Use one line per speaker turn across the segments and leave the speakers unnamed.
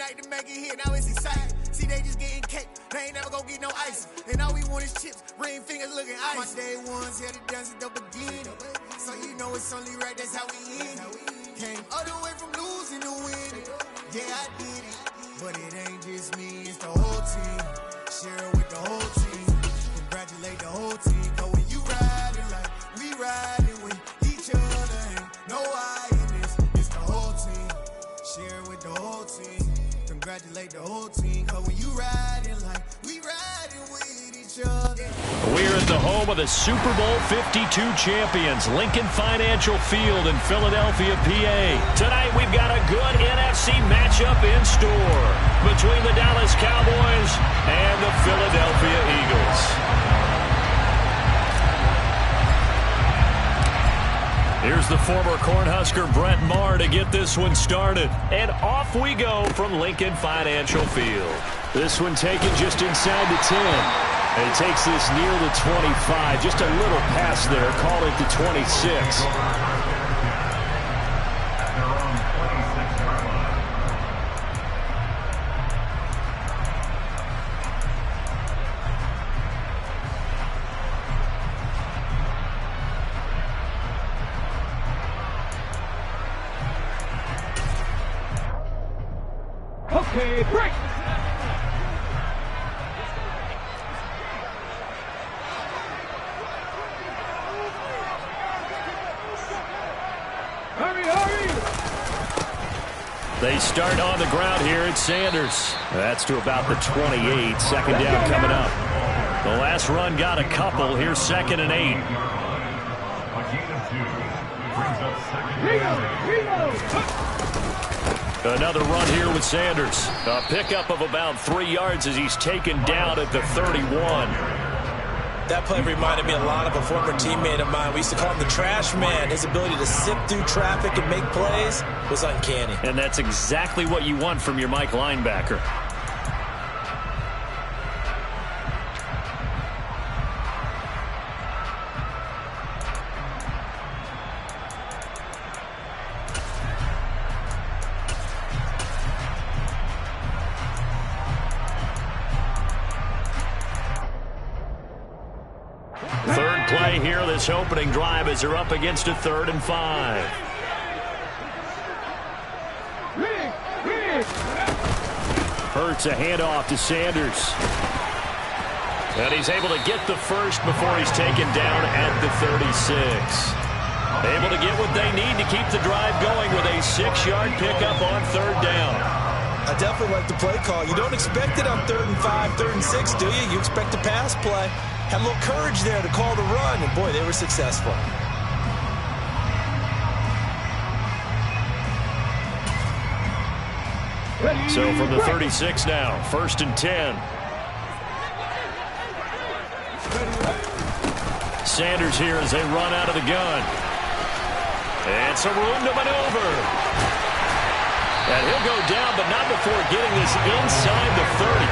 like to make it hit, now it's exciting. See, they just getting cake, they ain't never gonna get no ice. And all we want is chips, ring fingers looking ice. My day ones here to dance at the beginning. So you know it's only right, that's how we end it. Came all the way from losing to winning. Yeah, I did it. But it ain't just me, it's the whole team. Share it with the whole team. Congratulate the whole team. Cause when you riding like we riding with each other, ain't no I in this. It's the whole team. Share it with the whole team. Congratulate the whole team. Cause when you riding like we riding with each other.
We're at the home of the Super Bowl 52 champions, Lincoln Financial Field in Philadelphia, PA. Tonight we've got a good NFC matchup in store between the Dallas Cowboys and the Philadelphia Eagles. Here's the former Cornhusker Brett Maher to get this one started. And off we go from Lincoln Financial Field. This one taken just inside the 10. And he takes this near the 25. Just a little pass there. Call it the 26.
Okay, break! Hurry, hurry!
They start on the ground here at Sanders. That's to about the 28. Second down coming up. The last run got a couple. Here's 2nd and 8. Another run here with Sanders. A pickup of about 3 yards as he's taken down at the 31.
That play reminded me a lot of a former teammate of mine. We used to call him the trash man. His ability to sift through traffic and make plays was uncanny.
And that's exactly what you want from your Mike linebacker. Third play here, this opening drive, as they're up against a 3rd and 5. Hurts a handoff to Sanders. And he's able to get the first before he's taken down at the 36. Able to get what they need to keep the drive going with a 6-yard pickup on 3rd down.
I definitely like the play call. You don't expect it on 3rd and 5, 3rd and 6, do you? You expect a pass play. Had a little courage there to call the run, and boy, they were successful.
So from the 36 now, 1st and 10. Sanders here as they run out of the gun. And some room to maneuver. And he'll go down, but not before getting this inside the 30.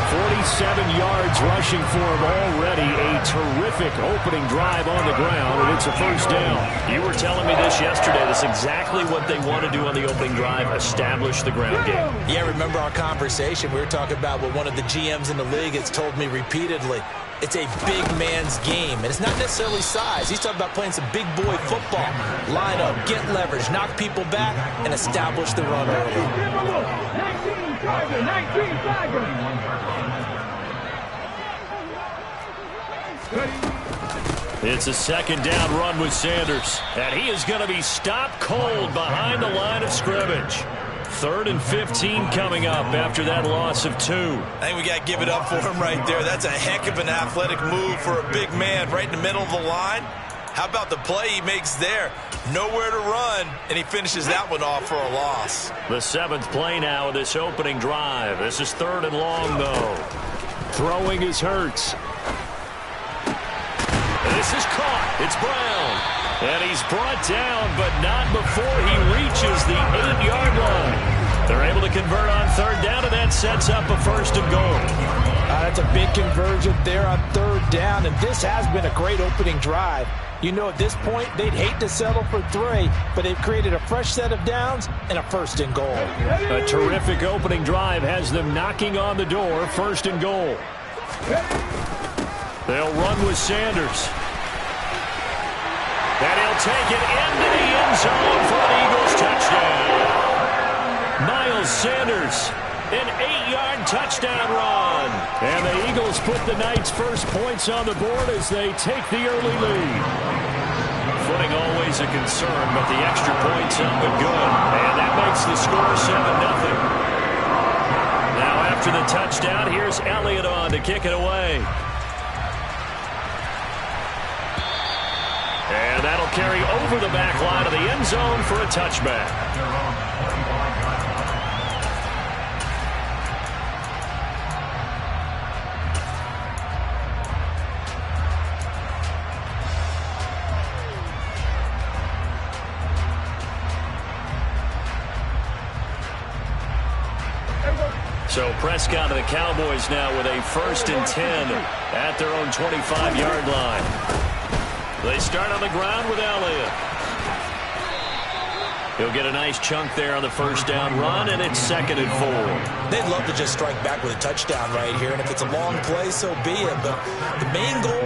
47 yards rushing for him already. A terrific opening drive on the ground, and it's a 1st down. You were telling me this yesterday. That's exactly what they want to do on the opening drive, establish the ground game.
Yeah, remember our conversation? We were talking about what one of the GMs in the league has told me repeatedly. It's a big man's game, and it's not necessarily size. He's talking about playing some big boy football. Line up, get leverage, knock people back, and establish the run early.
19 Tiger, 19 Tiger.
It's a 2nd down run with Sanders, and he is going to be stopped cold behind the line of scrimmage. 3rd and 15 coming up after that loss of 2.
I think we got to give it up for him right there. That's a heck of an athletic move for a big man right in the middle of the line. How about the play he makes there? Nowhere to run, and he finishes that one off for a loss.
The 7th play now of this opening drive. This is 3rd and long, though. Throwing is Hurts. This is caught. It's Brown. And he's brought down, but not before he reaches the 8-yard line. They're able to convert on 3rd down, and that sets up a 1st and goal.
That's a big conversion there on 3rd down, and this has been a great opening drive.
You know at this point they'd hate to settle for 3, but they've created a fresh set of downs and a 1st and goal.
A terrific opening drive has them knocking on the door, 1st and goal. They'll run with Sanders. And he'll take it into the end zone for an Eagles touchdown. Miles Sanders, an 8-yard touchdown run. And the Eagles put the Knights' first points on the board as they take the early lead. Footing always a concern, but the extra point's up and good. And that makes the score 7-0. Now after the touchdown, here's Elliott on to kick it away. And that'll carry over the back line of the end zone for a touchback. So Prescott and the Cowboys now with a 1st and 10 at their own 25-yard line. They start on the ground with Elliott. He'll get a nice chunk there on the 1st down run, and it's 2nd and 4.
They'd love to just strike back with a touchdown right here, and if it's a long play, so be it. But the main goal,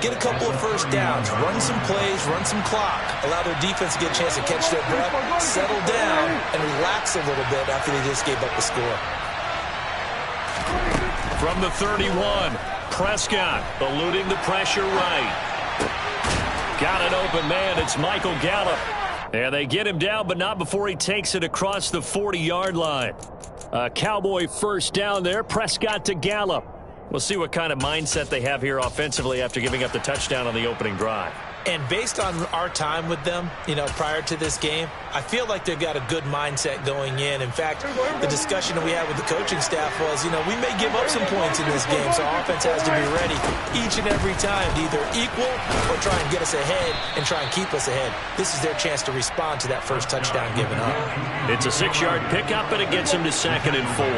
get a couple of 1st downs, run some plays, run some clock, allow their defense to get a chance to catch their breath, settle down, and relax a little bit after they just gave up the score.
From the 31, Prescott eluding the pressure right. Got an open man. It's Michael Gallup. And they get him down, but not before he takes it across the 40-yard line. Cowboy 1st down there. Prescott to Gallup. We'll see what kind of mindset they have here offensively after giving up the touchdown on the opening drive.
And based on our time with them, prior to this game, I feel like they've got a good mindset going in. In fact, the discussion that we had with the coaching staff was, we may give up some points in this game, so our offense has to be ready each and every time to either equal or try and get us ahead and try and keep us ahead. This is their chance to respond to that first touchdown given up.
It's a 6-yard pickup, and it gets them to 2nd and 4.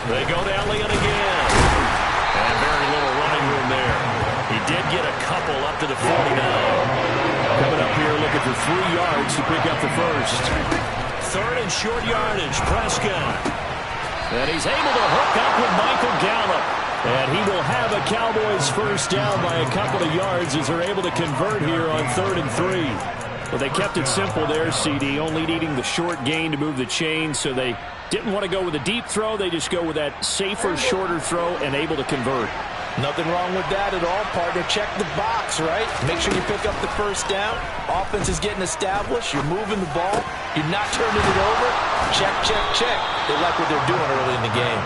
They go to Elliott again. And very little running room there. He did get a couple up to the 49. Coming up here looking for 3 yards to pick up the 1st. 3rd and short yardage, Prescott. And he's able to hook up with Michael Gallup. And he will have a Cowboys 1st down by a couple of yards as they're able to convert here on 3rd and 3. Well, they kept it simple there, CD, only needing the short gain to move the chain, so they didn't want to go with a deep throw. They just go with that safer, shorter throw and able to convert.
Nothing wrong with that at all, partner. Check the box, right? Make sure you pick up the 1st down. Offense is getting established. You're moving the ball. You're not turning it over. Check, check, check. They like what they're doing early in the game.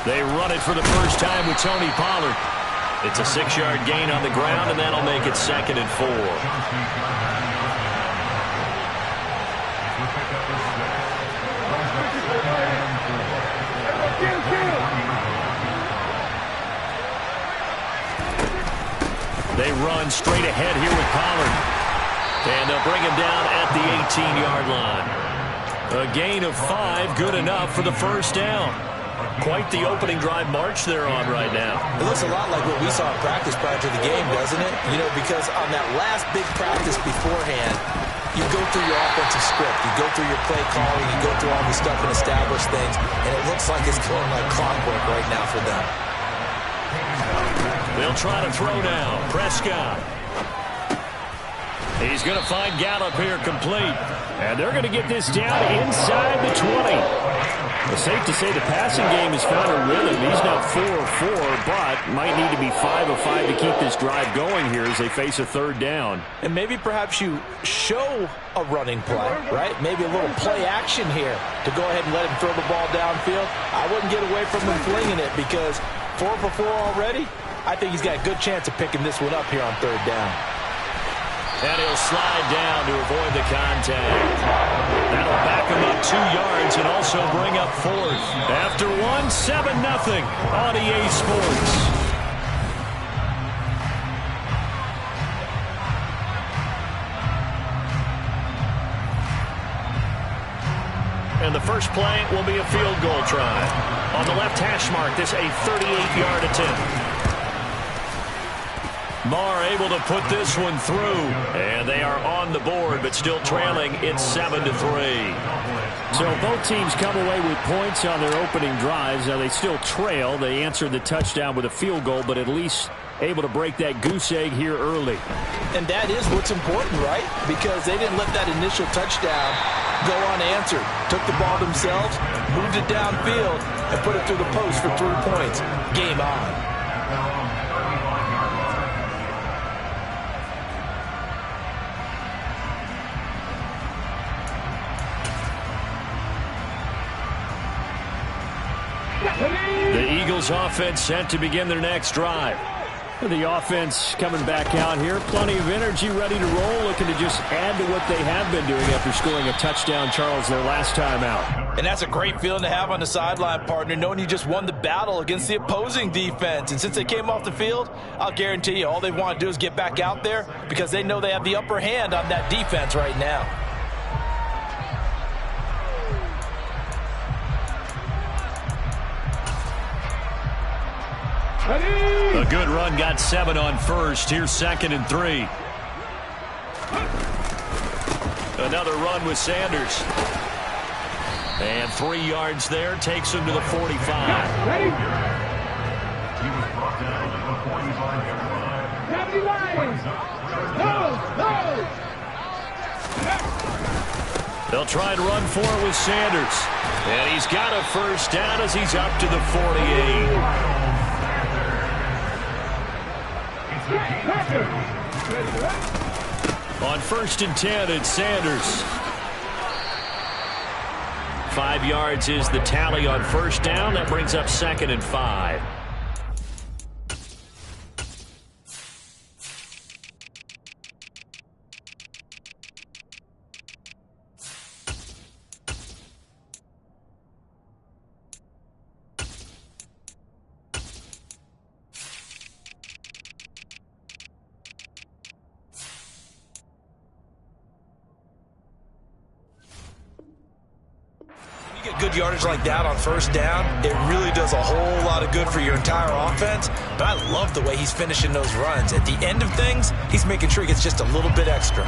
They run it for the first time with Tony Pollard. It's a 6-yard gain on the ground, and that'll make it 2nd and 4. They run straight ahead here with Pollard. And they'll bring him down at the 18-yard line. A gain of 5, good enough for the 1st down. Quite the opening drive march they're on right now.
It looks a lot like what we saw in practice prior to the game, doesn't it? Because on that last big practice beforehand, you go through your offensive script, you go through your play calling, you go through all the stuff and establish things, and it looks like it's going like clockwork right now for them.
They'll try to throw now. Prescott. He's going to find Gallup here complete. And they're going to get this down inside the 20. It's safe to say the passing game has found a rhythm. He's now 4-4, but might need to be 5-5 to keep this drive going here as they face a 3rd down.
And maybe perhaps you show a running play, right? Maybe a little play action here to go ahead and let him throw the ball downfield. I wouldn't get away from him flinging it because 4-for-4 already. I think he's got a good chance of picking this one up here on 3rd down.
And he'll slide down to avoid the contact. That'll back him up 2 yards and also bring up 4th. After 1, 7-0 on EA Sports. And the first play will be a field goal try. On the left hash mark, this a 38-yard attempt. Marr able to put this one through. And they are on the board, but still trailing. It's 7-3.
So both teams come away with points on their opening drives. Now they still trail. They answered the touchdown with a field goal, but at least able to break that goose egg here early.
And that is what's important, right? Because they didn't let that initial touchdown go unanswered. Took the ball themselves, moved it downfield, and put it through the post for 3 points. Game on.
The Eagles offense set to begin their next drive.
The offense coming back out here. Plenty of energy, ready to roll, looking to just add to what they have been doing after scoring a touchdown, Charles, their last time out.
And that's a great feeling to have on the sideline, partner, knowing you just won the battle against the opposing defense. And since they came off the field, I'll guarantee you all they want to do is get back out there because they know they have the upper hand on that defense right now.
A good run, got 7 on first. Here's 2nd and 3. Another run with Sanders. And 3 yards there, takes him to the 45.
Ready? Gravity lines. No.
They'll try and run for it with Sanders. And he's got a first down as he's up to the 48. On 1st and 10, it's Sanders. 5 yards is the tally on first down. That brings up 2nd and 5.
Good yardage like that on first down, it really does a whole lot of good for your entire offense. But I love the way he's finishing those runs. At the end of things, he's making sure he gets just a little bit extra.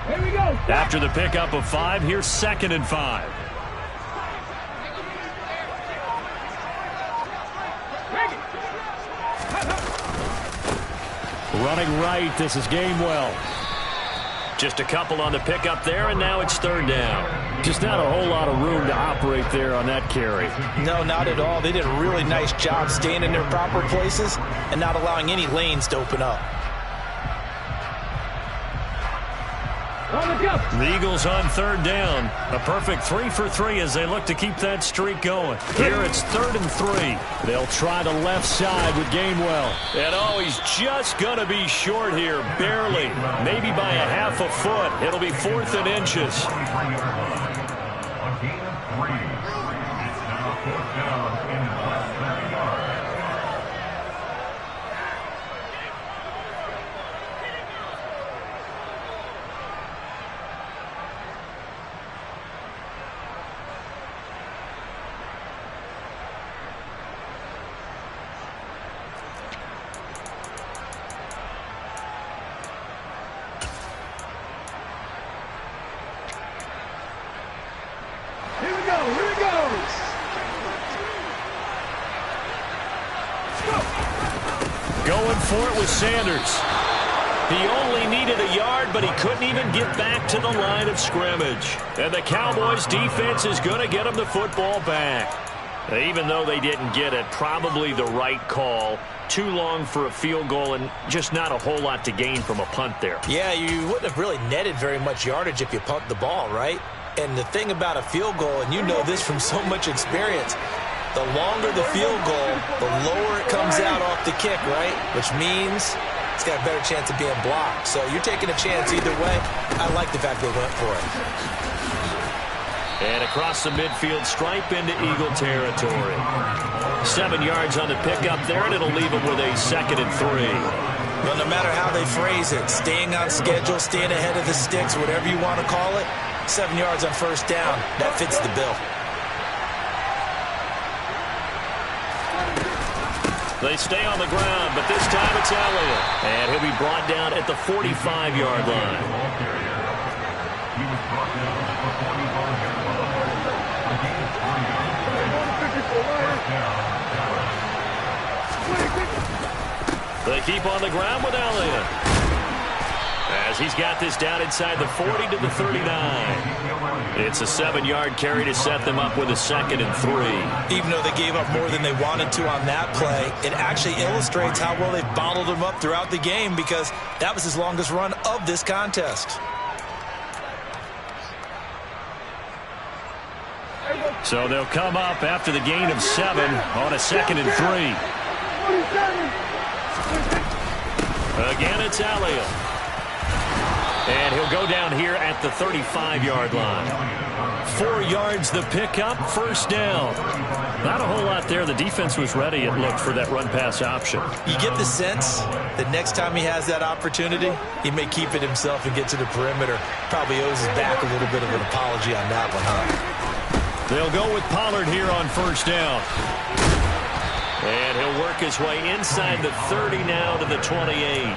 Here we go.
After the pickup of 5, here's 2nd and 5.
Running right, this is Gainwell.
Just a couple on the pickup there, and now it's 3rd down.
Just not a whole lot of room to operate there on that carry.
No, not at all. They did a really nice job staying in their proper places and not allowing any lanes to open up.
The Eagles on 3rd down. A perfect 3 for 3 as they look to keep that streak going. Here it's 3rd and 3.
They'll try the left side with Gainwell.
And oh, he's just going to be short here, barely. Maybe by a half a foot. It'll be 4th and inches. Going for it with Sanders. He only needed a yard, but he couldn't even get back to the line of scrimmage. And the Cowboys defense is going to get him the football back. Even though they didn't get it, probably the right call. Too long for a field goal and just not a whole lot to gain from a punt there.
Yeah, you wouldn't have really netted very much yardage if you punt the ball, right? And the thing about a field goal, and you know this from so much experience, the longer the field goal, the lower it comes out off the kick, right? Which means it's got a better chance of being blocked. So you're taking a chance either way. I like the fact they went for it.
And across the midfield stripe into Eagle territory. 7 yards on the pickup there, and it'll leave them with a 2nd and 3.
Well, no matter how they phrase it, staying on schedule, staying ahead of the sticks, whatever you want to call it, 7 yards on first down, that fits the bill.
They stay on the ground, but this time it's Elliott. And he'll be brought down at the 45-yard line. They keep on the ground with Elliott, as he's got this down inside the 40 to the 39. It's a 7-yard carry to set them up with a 2nd and 3.
Even though they gave up more than they wanted to on that play, it actually illustrates how well they've bottled them up throughout the game, because that was his longest run of this contest.
So they'll come up after the gain of 7 on a 2nd and 3.
Again, it's Elliott. And he'll go down here at the 35-yard line. 4 yards the pickup, first down.
Not a whole lot there. The defense was ready, it looked, for that run-pass option.
You get the sense that next time he has that opportunity, he may keep it himself and get to the perimeter. Probably owes his back a little bit of an apology on that one, huh?
They'll go with Pollard here on first down.
And he'll work his way inside the 30 now to the 28.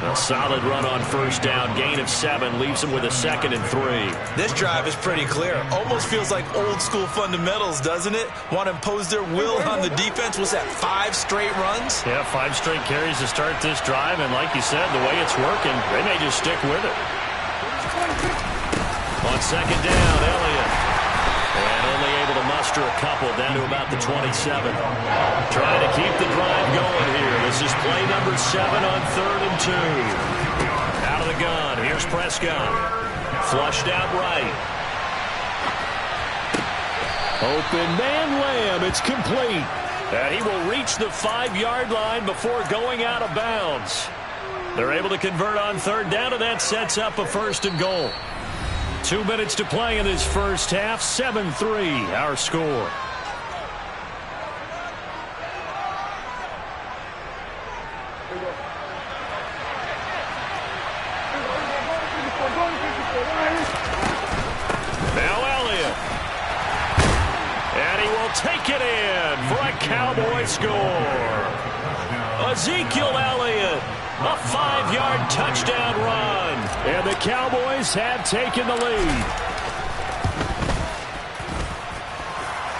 A solid run on first down. Gain of 7 leaves him with a 2nd and 3.
This drive is pretty clear. Almost feels like old-school fundamentals, doesn't it? Want to impose their will on the defense. Was that 5 straight runs?
Yeah, 5 straight carries to start this drive. And like you said, the way it's working, they may just stick with it.
On second down, Elliott. And only able to muster a couple down to about the 27. Trying to keep the drive going here. This is play number 7 on 3rd and 2. Out of the gun. Here's Prescott. Flushed out right.
Open man Lamb. It's complete. And he will reach the 5-yard line before going out of bounds. They're able to convert on 3rd down, and that sets up a 1st and goal. 2 minutes to play in this first half. 7-3 our score.
Now Elliott. And he will take it in for a Cowboy score. Ezekiel Elliott. A 5-yard touchdown run.
And the Cowboys have taken the lead.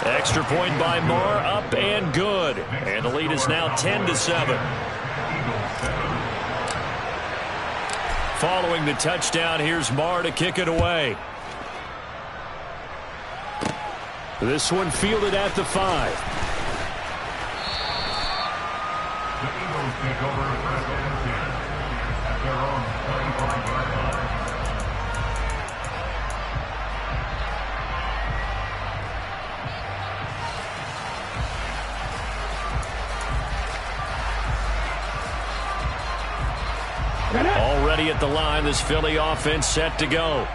Extra point by Marr, up and good. And the lead is now 10-7.
Following the touchdown, here's Marr to kick it away. This one fielded at the 5.
Already at the line, this Philly offense set to go.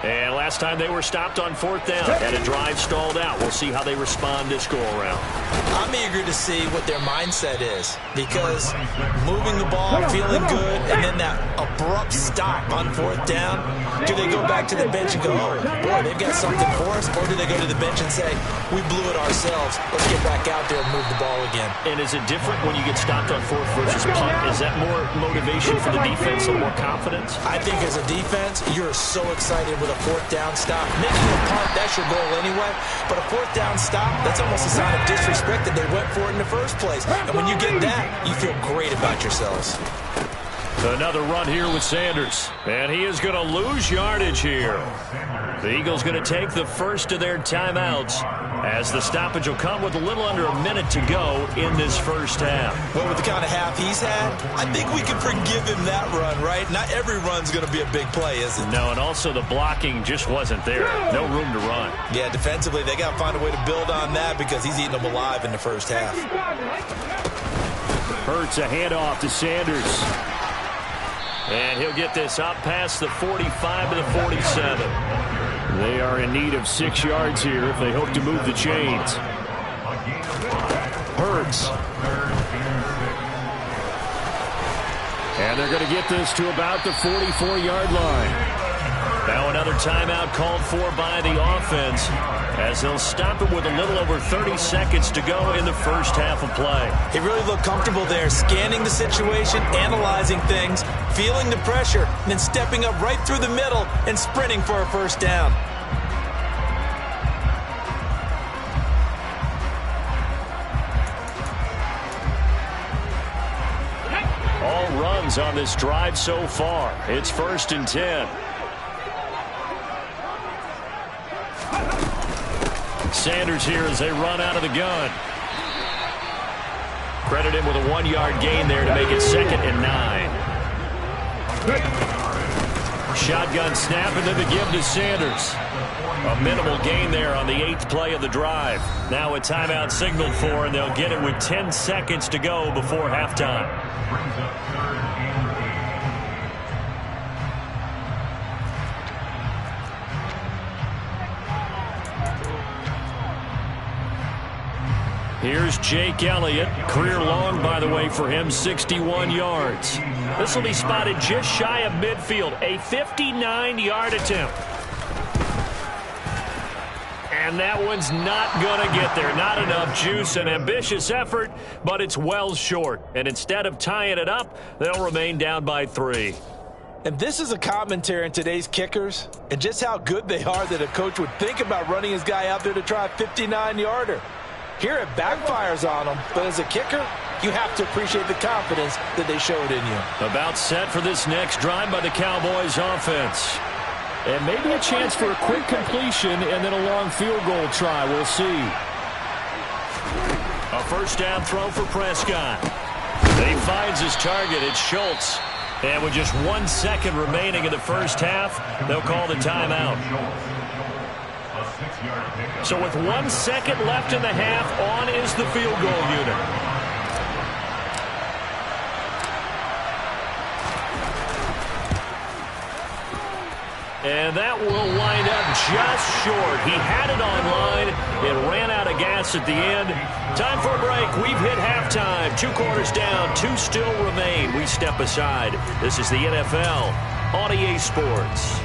And last time they were stopped on 4th down, and a drive stalled out. We'll see how they respond this go-around.
I'm eager to see what their mindset is, because moving the ball, feeling good, and then that abrupt stop on 4th down, do they go back to the bench and go, oh, boy, they've got something for us, or do they go to the bench and say, we blew it ourselves, let's get back out there and move the ball again?
And is it different when you get stopped on 4th versus punt? Is that more motivation for the defense and more confidence?
I think as a defense, you're so excited with a 4th down stop. Making a punt, that's your goal anyway. But a 4th down stop, that's almost a sign of disrespect that they went for it in the first place. And when you get that, you feel great about yourselves.
Another run here with Sanders. And he is going to lose yardage here. The Eagles going to take the first of their timeouts, as the stoppage will come with a little under a minute to go in this first half.
Well, with the kind of half he's had, I think we can forgive him that run, right? Not every run's going to be a big play, is it?
No, and also the blocking just wasn't there. No room to run.
Yeah, defensively, they got to find a way to build on that, because he's eating them alive in the first half.
Hurts a handoff to Sanders.
And he'll get this up past the 45 to the 47.
They are in need of 6 yards here if they hope to move the chains. Hurts. And they're going to get this to about the 44-yard line. Now another timeout called for by the offense as they'll stop it with a little over 30 seconds to go in the first half of play.
He really looked comfortable there, scanning the situation, analyzing things, feeling the pressure, and then stepping up right through the middle and sprinting for a first down.
All runs on this drive so far. It's 1st and 10. Sanders here as they run out of the gun. Credit him with a 1-yard gain there to make it 2nd and 9. Shotgun snap and then the give to Sanders. A minimal gain there on the 8th play of the drive. Now a timeout signaled for, and they'll get it with 10 seconds to go before halftime. Here's Jake Elliott. Career long, by the way, for him, 61 yards. This will be spotted just shy of midfield. A 59-yard attempt. And that one's not going to get there. Not enough juice. An ambitious effort, but it's well short. And instead of tying it up, they'll remain down by 3.
And this is a commentary on today's kickers and just how good they are that a coach would think about running his guy out there to try a 59-yarder. Here it backfires on them, but as a kicker, you have to appreciate the confidence that they showed in you.
About set for this next drive by the Cowboys offense. And maybe a chance for a quick completion and then a long field goal try. We'll see. A first down throw for Prescott. He finds his target. It's Schultz. And with just 1 second remaining in the first half, they'll call the timeout. So with 1 second left in the half, on is the field goal unit. And that will wind up just short. He had it online. It ran out of gas at the end. Time for a break. We've hit halftime. 2 quarters down. 2 still remain. We step aside. This is the NFL on EA Sports.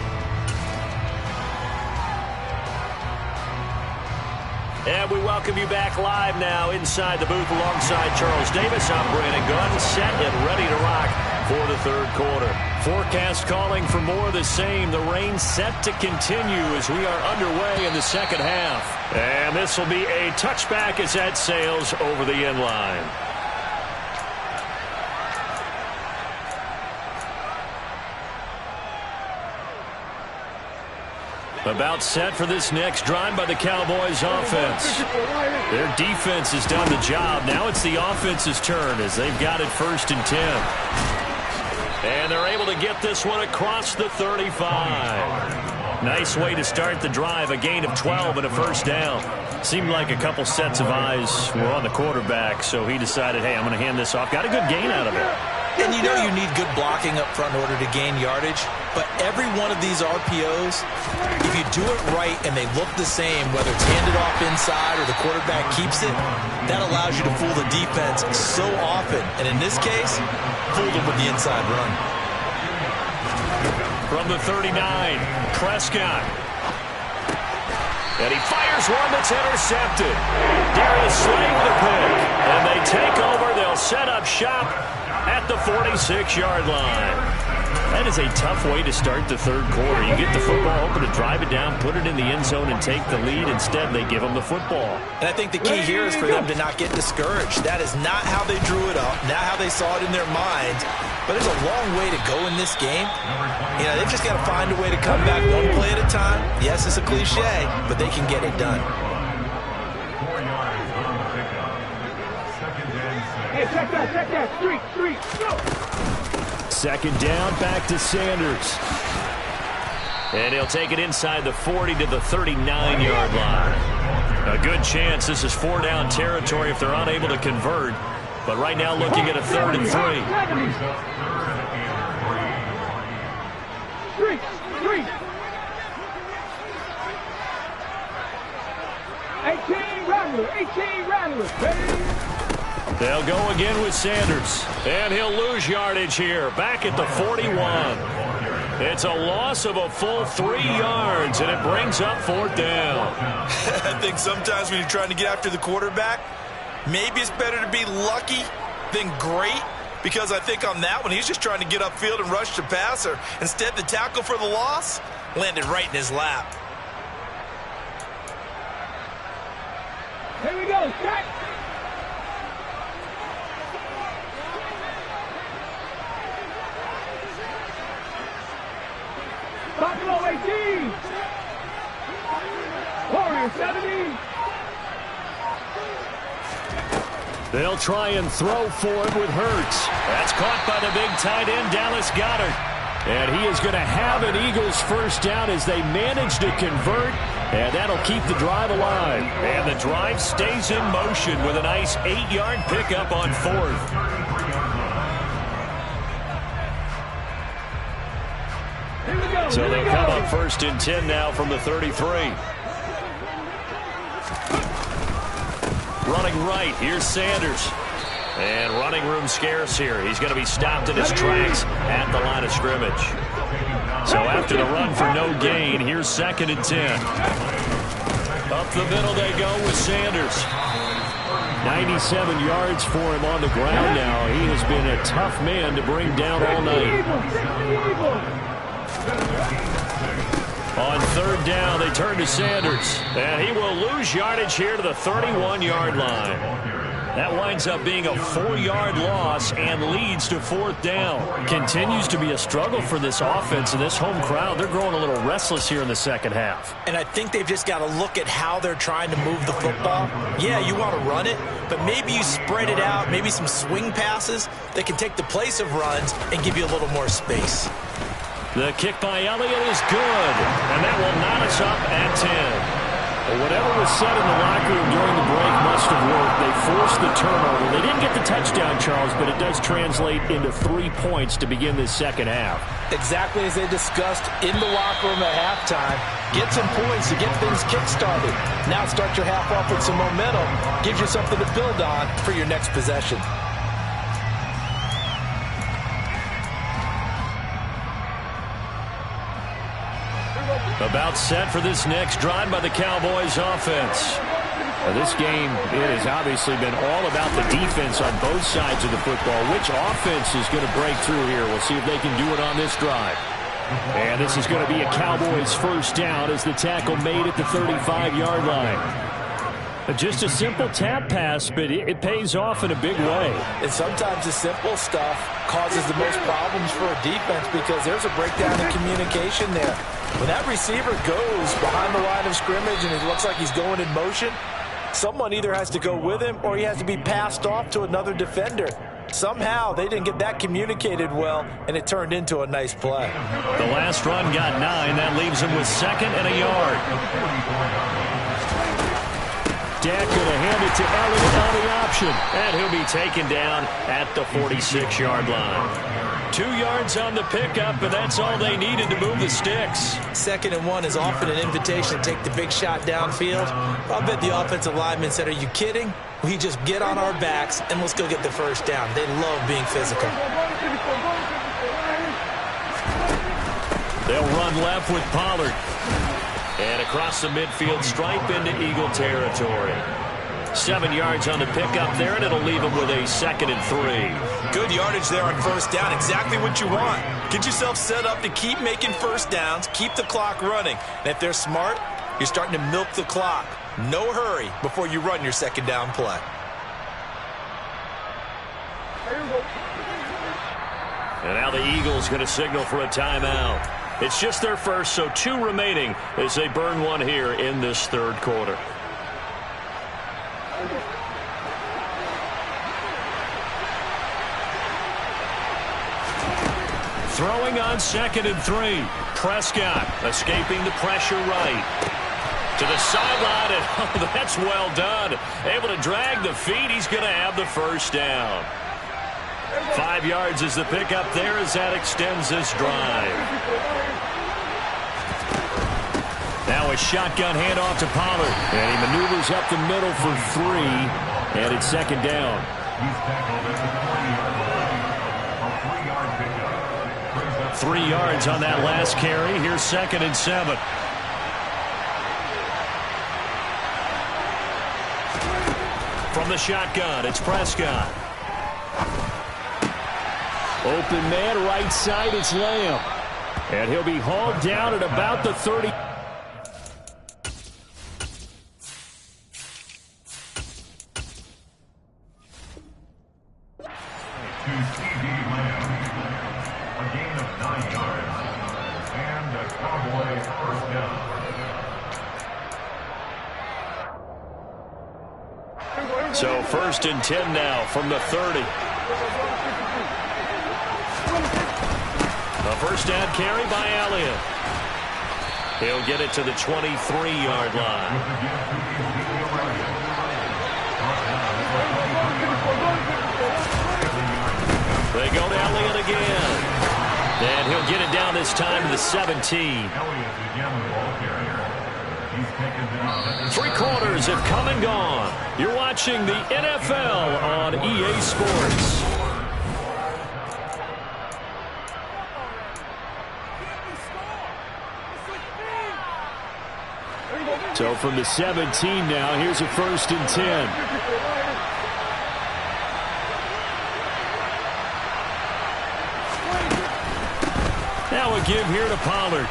And we welcome you back live now inside the booth alongside Charles Davis. I'm Brandon Gunn, set and ready to rock for the third quarter. Forecast calling for more of the same. The rain set to continue as we are underway in the second half. And this will be a touchback as that sails over the end line. About set for this next drive by the Cowboys offense. Their defense has done the job. Now it's the offense's turn as they've got it 1st and 10. And they're able to get this one across the 35. Nice way to start the drive. A gain of 12 and a first down. Seemed like a couple sets of eyes were on the quarterback, so he decided, hey, I'm going to hand this off. Got a good gain out of it.
And you know you need good blocking up front in order to gain yardage. But every one of these RPOs, if you do it right and they look the same, whether it's handed off inside or the quarterback keeps it, that allows you to fool the defense so often. And in this case, fooled them with the inside run.
From the 39, Prescott. And he fires one that's intercepted. Darius Slay with a pick. And they take over. They'll set up shop at the 46-yard line. That is a tough way to start the third quarter. You get the football, hoping to drive it down, put it in the end zone, and take the lead. Instead, they give them the football.
And I think the key here is for them to not get discouraged. That is not how they drew it up, not how they saw it in their minds. But there's a long way to go in this game. You know, they've just got to find a way to come back one play at a time. Yes, it's a cliche, but they can get it done.
Hey, check that. Street, go!
Second down, back to Sanders. And he'll take it inside the 40 to the 39-yard line. A good chance this is 4-down territory if they're unable to convert. But right now looking at a 3rd and 3.
Street. Rattler, 18 Rattler, ready?
They'll go again with Sanders. And he'll lose yardage here. Back at the 41. It's a loss of a full 3 yards, and it brings up 4th down.
I think sometimes when you're trying to get after the quarterback, maybe it's better to be lucky than great, because I think on that one, he's just trying to get upfield and rush the passer. Instead, the tackle for the loss landed right in his lap.
Here we go, set. Buffalo 18. Warrior 70.
They'll try and throw for it with Hurts. That's caught by the big tight end, Dallas Goedert. And he is going to have an Eagles first down as they manage to convert, and that'll keep the drive alive. And the drive stays in motion with a nice 8-yard pickup on 4th. So they'll come up 1st and 10 now from the 33. Running right, here's Sanders. And running room scarce here. He's going to be stopped in his tracks at the line of scrimmage. So after the run for no gain, here's 2nd and 10. Up the middle they go with Sanders. 97 yards for him on the ground now. He has been a tough man to bring down all night. On 3rd down, they turn to Sanders. And he will lose yardage here to the 31-yard line. That winds up being a 4-yard loss and leads to 4th down. Continues to be a struggle for this offense and this home crowd. They're growing a little restless here in the second half.
And I think they've just got to look at how they're trying to move the football. Yeah, you want to run it, but maybe you spread it out, maybe some swing passes that can take the place of runs and give you a little more space.
The kick by Elliott is good, and that will knot us up at 10. Well, whatever was said in the locker room during the break must have worked. They forced the turnover. They didn't get the touchdown, Charles, but it does translate into 3 points to begin this second half.
Exactly as they discussed in the locker room at halftime. Get some points to get things kick-started. Now start your half off with some momentum. Gives you something to build on for your next possession.
About set for this next drive by the Cowboys offense. Now, this game has obviously been all about the defense on both sides of the football. Which offense is going to break through here? We'll see if they can do it on this drive. And this is going to be a Cowboys first down as the tackle made at the 35-yard line. Just a simple tap pass, but it pays off in a big way.
And sometimes the simple stuff causes the most problems for a defense because there's a breakdown in communication there. When that receiver goes behind the line of scrimmage and it looks like he's going in motion, someone either has to go with him or he has to be passed off to another defender. Somehow they didn't get that communicated well, and it turned into a nice play.
The last run got 9. That leaves him with 2nd and a yard. Dak going to hand it to Elliott on the option, and he'll be taken down at the 46-yard line. 2 yards on the pickup, but that's all they needed to move the sticks.
2nd and 1 is often an invitation to take the big shot downfield. I bet the offensive lineman said, are you kidding? We just get on our backs, and let's go get the first down. They love being physical.
They'll run left with Pollard. And across the midfield stripe into Eagle territory. 7 yards on the pickup there, and it'll leave them with a 2nd and 3.
Good yardage there on first down. Exactly what you want. Get yourself set up to keep making first downs, keep the clock running. And if they're smart, you're starting to milk the clock. No hurry before you run your 2nd down play.
And now the Eagles going to signal for a timeout. It's just their first, so 2 remaining as they burn one here in this 3rd quarter. Throwing on 2nd and 3. Prescott escaping the pressure right. To the sideline, and oh, that's well done. Able to drag the feet. He's going to have the first down. 5 yards is the pickup there as that extends this drive. Now a shotgun handoff to Pollard. And he maneuvers up the middle for 3. And it's second down.
He's tackled at the 40-yard line. A 3-yard pickup.
3 yards on that last carry. Here's 2nd and 7. From the shotgun, it's Prescott. Open man, right side, it's Lamb. And he'll be hauled down at about the 30.
To C.D. Lamb. A gain of 9 yards. And a Cowboy first down.
So 1st and 10 now from the 30. A first down carry by Elliott. He'll get it to the 23-yard line. They go to Elliott again. And he'll get it down this time to the 17. 3 quarters have come and gone. You're watching the NFL on EA Sports. So from the 17 now, here's a 1st and 10. Now a give here to Pollard.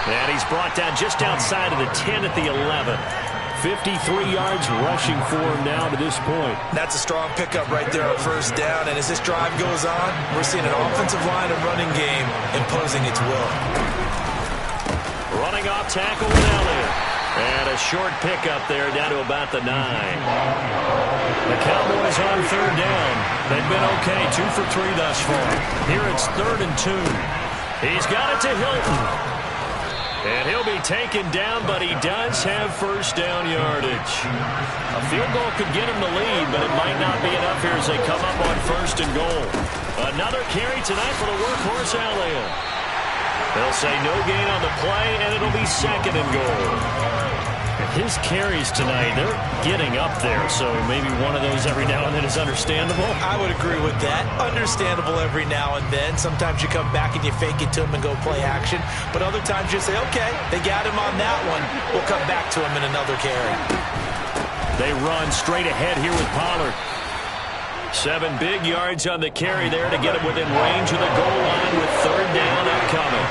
And he's brought down just outside of the 10 at the 11. 53 yards rushing for him now to this point.
That's a strong pickup right there on first down. And as this drive goes on, we're seeing an offensive line and running game imposing its will.
Running off tackle with Elliott. And a short pickup there down to about the 9. The Cowboys on 3rd down. They've been okay, 2 for 3 thus far. Here it's 3rd and 2. He's got it to Hilton. And he'll be taken down, but he does have first down yardage. A field goal could get him the lead, but it might not be enough here as they come up on 1st and goal. Another carry tonight for the workhorse Elliott. They'll say no gain on the play, and it'll be 2nd and goal. His carries tonight, they're getting up there, so maybe one of those every now and then is understandable.
I would agree with that. Understandable every now and then. Sometimes you come back and you fake it to him and go play action. But other times you say, okay, they got him on that one. We'll come back to him in another carry.
They run straight ahead here with Pollard. 7 big yards on the carry there to get him within range of the goal line with 3rd down upcoming.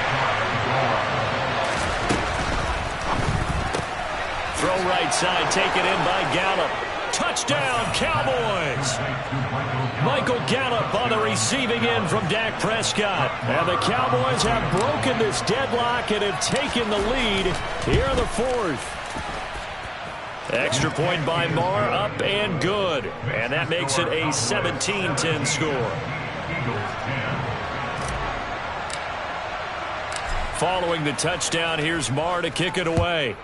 Throw right side, taken in by Gallup. Touchdown, Cowboys! Michael Gallup on the receiving end from Dak Prescott. And the Cowboys have broken this deadlock and have taken the lead here in the 4th. Extra point by Marr, up and good. And that makes it a 17-10 score. Following the touchdown, here's Marr to kick it away.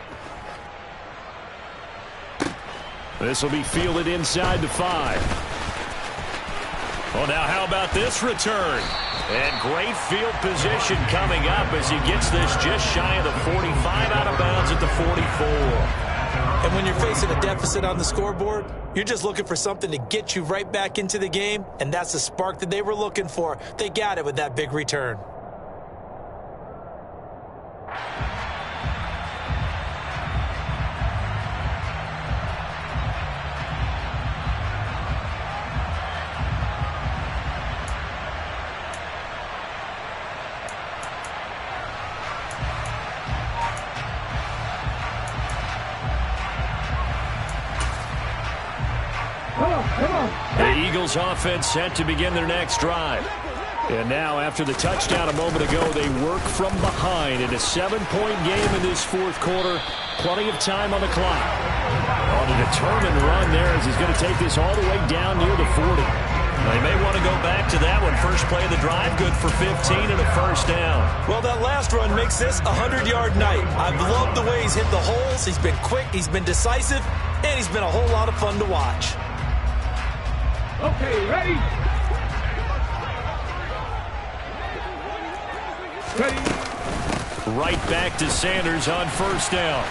This will be fielded inside the 5. Well, now how about this return? And great field position coming up as he gets this just shy of the 45 out of bounds at the 44.
And when you're facing a deficit on the scoreboard, you're just looking for something to get you right back into the game, and that's the spark that they were looking for. They got it with that big return.
The Eagles offense set to begin their next drive. And now after the touchdown a moment ago, they work from behind in a 7-point game in this 4th quarter. Plenty of time on the clock. On a determined run there as he's going to take this all the way down near the 40. They may want to go back to that one. First play of the drive, good for 15 and a first down.
Well, that last run makes this a 100-yard night. I've loved the way he's hit the holes. He's been quick, he's been decisive, and he's been a whole lot of fun to watch.
Okay, ready? Ready.
Right back to Sanders on first down.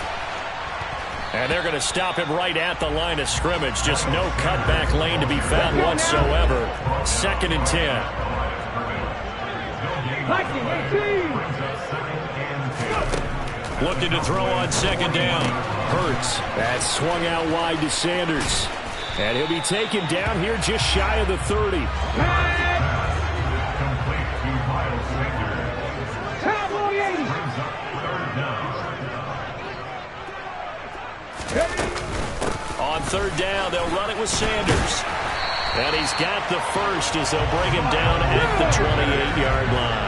And they're going to stop him right at the line of scrimmage. Just no cutback lane to be found whatsoever. 2nd and 10. Looking to throw on 2nd down. Hurts. That's swung out wide to Sanders. And he'll be taken down here just shy of the 30.
Complete to Miles Sanders.
Cowboy 80.
Brings up 3rd down.
On 3rd down, they'll run it with Sanders. And he's got the first as they'll bring him down at the 28-yard line.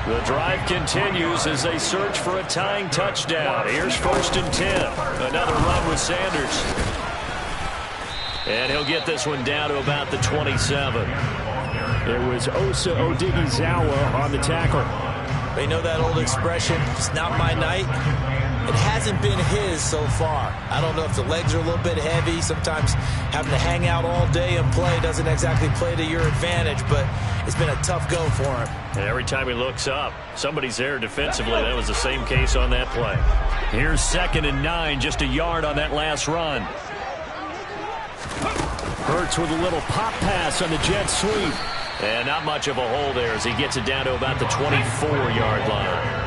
The drive continues as they search for a tying touchdown. Here's 1st and 10. Another run with Sanders. And he'll get this one down to about the 27. It was Osa Odighizuwa on the tackle.
They know that old expression, it's not my night. It hasn't been his so far. I don't know if the legs are a little bit heavy. Sometimes having to hang out all day and play doesn't exactly play to your advantage, but it's been a tough go for him.
And every time he looks up, somebody's there defensively. That was the same case on that play. Here's 2nd and 9, just a yard on that last run. Hurts with a little pop pass on the jet sweep. And not much of a hole there as he gets it down to about the 24-yard line.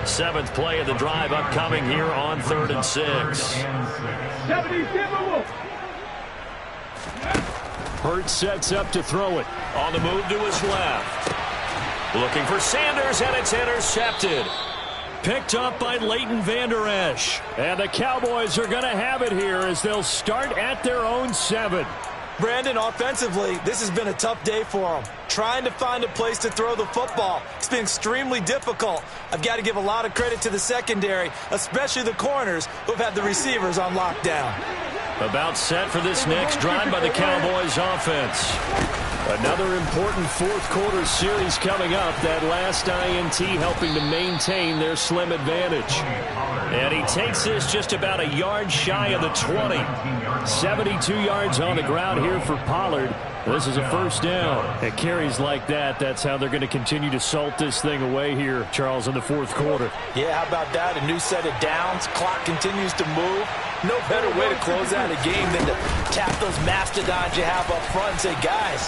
7th play of the drive upcoming here on 3rd and 6. Hurts sets up to throw it. On the move to his left. Looking for Sanders, and it's intercepted. Picked up by Leighton Vander Esch. And the Cowboys are going to have it here as they'll start at their own 7.
Brandon, offensively, this has been a tough day for them. Trying to find a place to throw the football. It's been extremely difficult. I've got to give a lot of credit to the secondary, especially the corners who've had the receivers on lockdown.
About set for this next drive by the Cowboys offense. Another important 4th quarter series coming up. That last INT helping to maintain their slim advantage. And he takes this just about a yard shy of the 20. 72 yards on the ground here for Pollard. This is a 1st down. At carries like that, that's how they're going to continue to salt this thing away here, Charles, in the 4th quarter.
Yeah, how about that? A new set of downs. Clock continues to move. No better way to close out a game than to tap those mastodons you have up front and say, guys,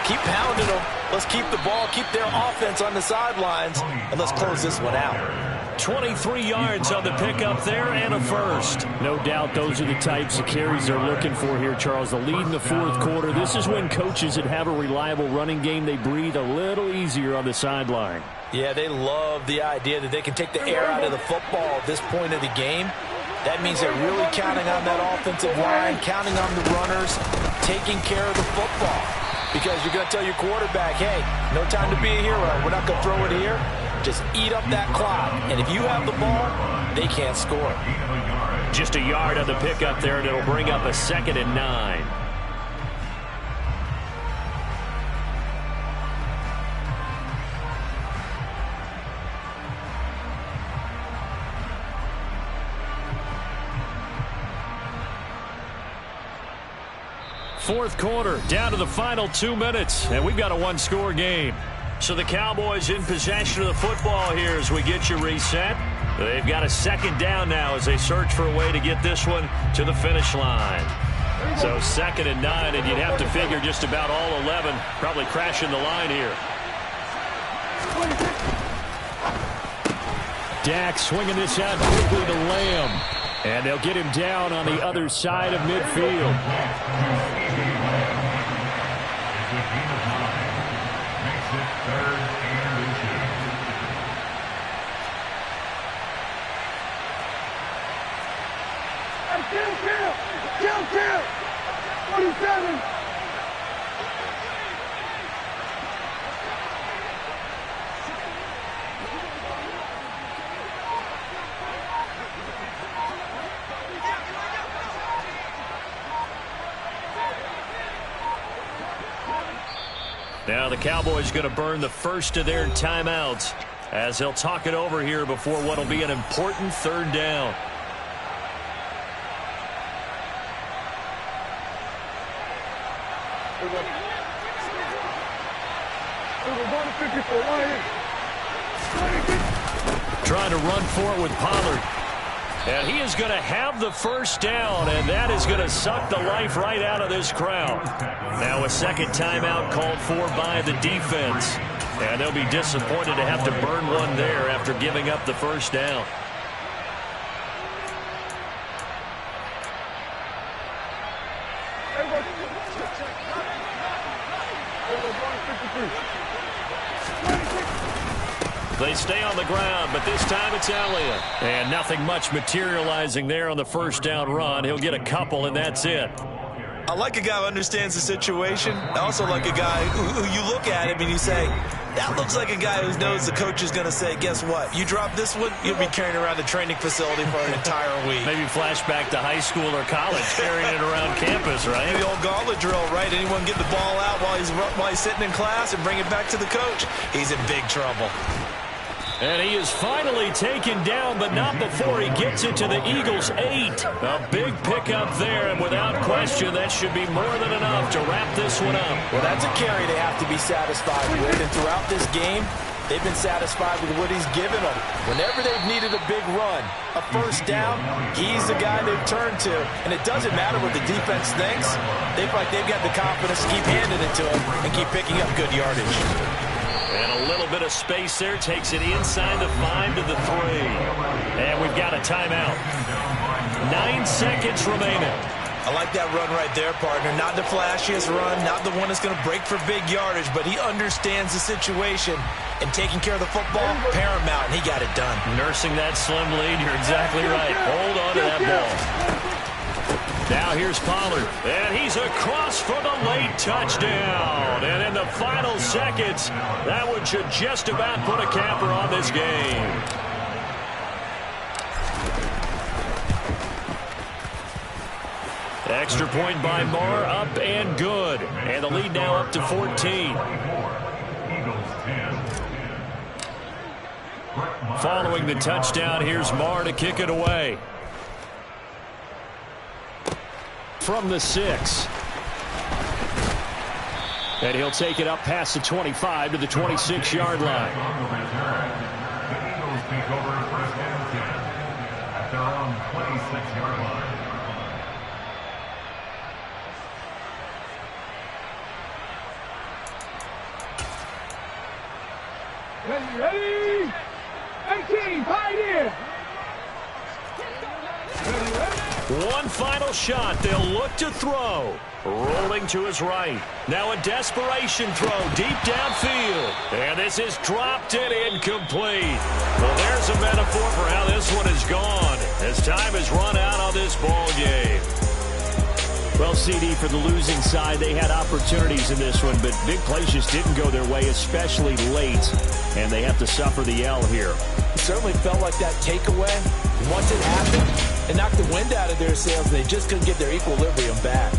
keep pounding them. Let's keep the ball, keep their offense on the sidelines, and let's close this one out.
23 yards on the pickup there and a first. No doubt those are the types of carries they're looking for here, Charles. The lead in the 4th quarter. This is when coaches that have a reliable running game, they breathe a little easier on the sideline.
Yeah, they love the idea that they can take the air out of the football at this point of the game. That means they're really counting on that offensive line, counting on the runners, taking care of the football. Because you're going to tell your quarterback, hey, no time to be a hero. We're not going to throw it here. Just eat up that clock. And if you have the ball, they can't score.
Just a yard on the pickup there, and it'll bring up a 2nd and 9. Fourth quarter, down to the final 2 minutes, and we've got a one-score game. So the Cowboys in possession of the football here as we get you reset. They've got a 2nd down now as they search for a way to get this one to the finish line. So 2nd and 9, and you'd have to figure just about all 11 probably crashing the line here. Dak swinging this out quickly to Lamb. And they'll get him down on the other side of midfield.
Kill! 47!
Now the Cowboys going to burn the first of their timeouts as they'll talk it over here before what will be an important 3rd down. Trying to run for it with Pollard. And he is going to have the first down, and that is going to suck the life right out of this crowd. Now a second timeout called for by the defense. And they'll be disappointed to have to burn one there after giving up the first down. They stay on the ground, but this time it's Elliott. And nothing much materializing there on the first down run. He'll get a couple, and that's it.
I like a guy who understands the situation. I also like a guy who you look at him and you say, that looks like a guy who knows the coach is going to say, guess what? You drop this one, you'll be carrying around the training facility for an entire week.
Maybe flashback to high school or college, carrying it around campus, right?
The old gauntlet drill, right? Anyone get the ball out while he's sitting in class and bring it back to the coach? He's in big trouble.
And he is finally taken down, but not before he gets it to the Eagles' 8. A big pickup there, and without question, that should be more than enough to wrap this one up.
Well, that's a carry they have to be satisfied with, and throughout this game, they've been satisfied with what he's given them. Whenever they've needed a big run, a first down, he's the guy they've turned to. And it doesn't matter what the defense thinks. They feel like they've got the confidence to keep handing it to him and keep picking up good yardage.
And a little bit of space there takes it inside the 5 to the 3. And we've got a timeout. 9 seconds remaining.
I like that run right there, partner. Not the flashiest run, not the one that's going to break for big yardage, but he understands the situation, and taking care of the football, paramount, and he got it done.
Nursing that slim lead, you're exactly right. Hold on to that ball. Now here's Pollard, and he's across for the late touchdown. And in the final seconds, that one should just about put a capper on this game. Extra point by Marr, up and good. And the lead now up to 14. Following the touchdown, here's Marr to kick it away. From the 6. And he'll take it up past the 25 to the 26-yard line.
The Eagles take over first and 10 at their own 26-yard line.
Ready? 18, Pioneer!
One final shot. They'll look to throw. Rolling to his right. Now a desperation throw deep downfield. And this is dropped and incomplete. Well, there's a metaphor for how this one is gone, as time has run out on this ball game. Well, CD, for the losing side, they had opportunities in this one, but big plays just didn't go their way, especially late. And they have to suffer the L here.
It certainly felt like that takeaway. Once it happened, it knocked the wind out of their sails, and they just couldn't get their equilibrium back.